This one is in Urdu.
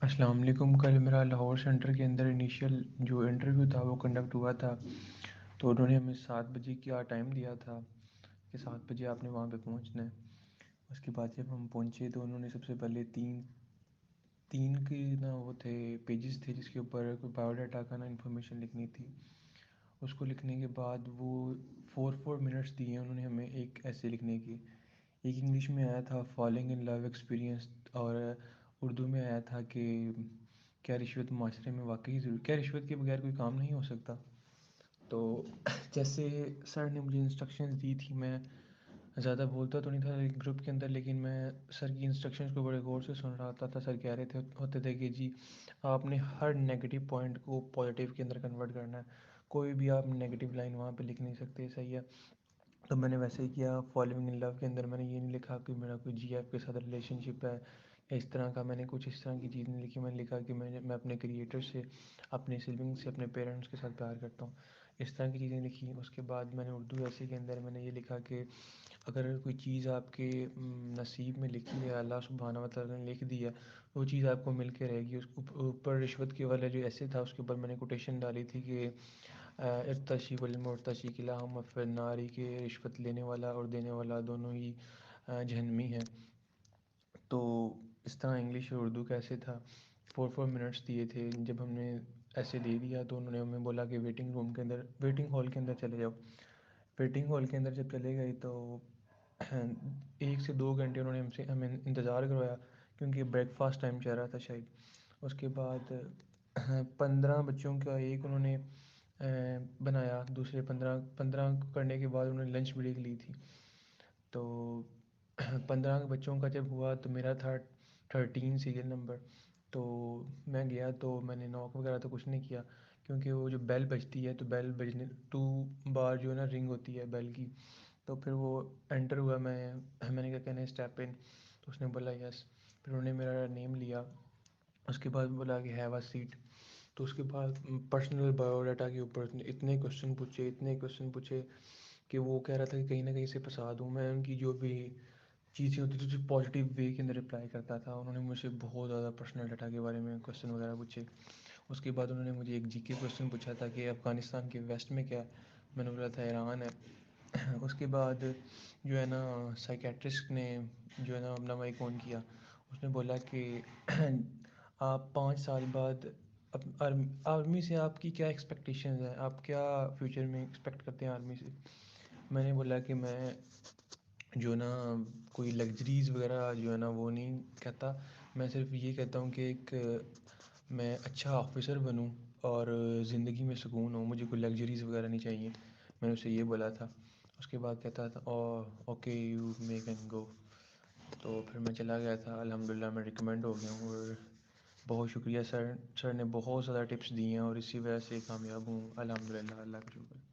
السلام علیکم۔ کل میرا لاہور سینٹر کے اندر انیشیل جو انٹرویو تھا وہ کنڈکٹ ہوا تھا، تو انہوں نے ہمیں 7 بجے کا ٹائم دیا تھا کہ 7 بجے آپ نے وہاں پہ پہنچنا ہے۔ اس کے بعد جب ہم پہنچے تو انہوں نے سب سے پہلے تین تین کے نا وہ تھے پیجز تھے جس کے اوپر کوئی بایو ڈاٹا کا نا انفارمیشن لکھنی تھی۔ اس کو لکھنے کے بعد وہ 4 منٹس دیے انہوں نے ہمیں ایک ایسے لکھنے کی۔ ایک انگلش میں آیا تھا فالنگ ان لو ایکسپیرینس، اور اردو میں آیا تھا کہ کیا رشوت معاشرے میں واقعی کیا رشوت کے بغیر کوئی کام نہیں ہو سکتا۔ تو جیسے سر نے مجھے انسٹرکشنز دی تھی، میں زیادہ بولتا تو نہیں تھا گروپ کے اندر، لیکن میں سر کی انسٹرکشنز کو بڑے غور سے سن رہا تھا۔ سر کہہ رہے ہوتے تھے کہ جی آپ نے ہر نیگیٹو پوائنٹ کو پازیٹیو کے اندر کنورٹ کرنا ہے، کوئی بھی آپ نیگیٹو لائن وہاں پہ لکھ نہیں سکتے، صحیح ہے؟ تو میں نے ویسے ہی کیا۔ فالوئنگ ان لو کے اندر میں نے یہ نہیں لکھا کہ میرا کوئی جی ایف کے ساتھ ریلیشن شپ ہے یا اس طرح کا، میں نے کچھ اس طرح کی چیز نہیں لکھی۔ میں نے لکھا کہ میں اپنے کریٹر سے، اپنے سبلنگ سے، اپنے پیرنٹس کے ساتھ پیار کرتا ہوں، اس طرح کی چیزیں لکھی۔ اس کے بعد میں نے اردو ایسے کے اندر میں نے یہ لکھا کہ اگر کوئی چیز آپ کے نصیب میں لکھی ہے، اللہ سبحانہ و تعالیٰ نے لکھ دی ہے، وہ چیز آپ کو مل کے رہے گی۔ اس کے اوپر رشوت کے والا جو ایسے تھا اس کے اوپر میں نے کوٹیشن ڈالی تھی کہ ارتشی والمرتشی کلاہما فی النار، کہ رشوت لینے والا اور دینے والا دونوں ہی جہنمی ہیں۔ تو اس طرح انگلش اور اردو کا ایسے تھا۔ 4 منٹس دیے تھے۔ جب ہم نے ایسے دے دیا تو انہوں نے ہمیں بولا کہ ویٹنگ روم کے اندر، ویٹنگ ہال کے اندر چلے جاؤ۔ ویٹنگ ہال کے اندر جب چلے گئے تو 1 سے 2 گھنٹے انہوں نے ہمیں انتظار کروایا، کیونکہ بریک فاسٹ ٹائم چل رہا تھا شاید۔ اس کے بعد 15 بچوں کا ایک انہوں نے بنایا، دوسرے 15 کرنے کے بعد انہوں نے لنچ بریک لی تھی۔ تو 15 بچوں کا جب ہوا تو میرا تھا 13 سیریل نمبر۔ تو میں گیا تو میں نے ناک وغیرہ تو کچھ نہیں کیا، کیونکہ وہ جو بیل بجتی ہے تو بیل بجنے 2 بار جو ہے نا رنگ ہوتی ہے بیل کی، تو پھر وہ انٹر ہوا۔ میں نے کیا کہنا ہے اسٹیپ ان، تو اس نے بولا یس۔ پھر انہوں نے میرا نیم لیا، اس کے بعد بولا کہ ہیو اے سیٹ۔ تو اس کے بعد پرسنل بایو ڈاٹا کے اوپر اتنے کوشچن پوچھے کہ وہ کہہ رہا تھا کہ کہیں نہ کہیں سے پھنسا دوں میں۔ ان کی جو بھی چیزیں ہوتی تھی پازیٹیو وے کے اندر رپلائی کرتا تھا۔ انہوں نے مجھ سے بہت زیادہ پرسنل ڈاٹا کے بارے میں کوشچن وغیرہ پوچھے۔ اس کے بعد انہوں نے مجھے ایک جی کے کوشچن پوچھا تھا کہ افغانستان کے ویسٹ میں کیا ہے، میں نے بولا تھا ایران ہے۔ اس کے بعد جو ہے نا سائیکیٹرسٹ نے جو ہے نا اپنا مائک آن کیا، اس نے بولا کہ آپ 5 سال بعد آرمی سے آپ کی کیا ایکسپیکٹیشنز ہیں، آپ کیا فیوچر میں ایکسپیکٹ کرتے ہیں آرمی سے۔ میں نے بولا کہ میں جو نا کوئی لگژریز وغیرہ جو ہے نا وہ نہیں کہتا، میں صرف یہ کہتا ہوں کہ ایک میں اچھا آفیسر بنوں اور زندگی میں سکون ہو، مجھے کوئی لگژریز وغیرہ نہیں چاہیے، میں نے اسے یہ بولا تھا۔ اس کے بعد کہتا تھا okay you may can go. تو پھر میں چلا گیا تھا، الحمدللہ میں ریکمینڈ ہو گیا ہوں، اور بہت شکریہ سر نے بہت زیادہ ٹپس دی ہیں اور اسی وجہ سے کامیاب ہوں الحمدللہ، اللہ کا شکر۔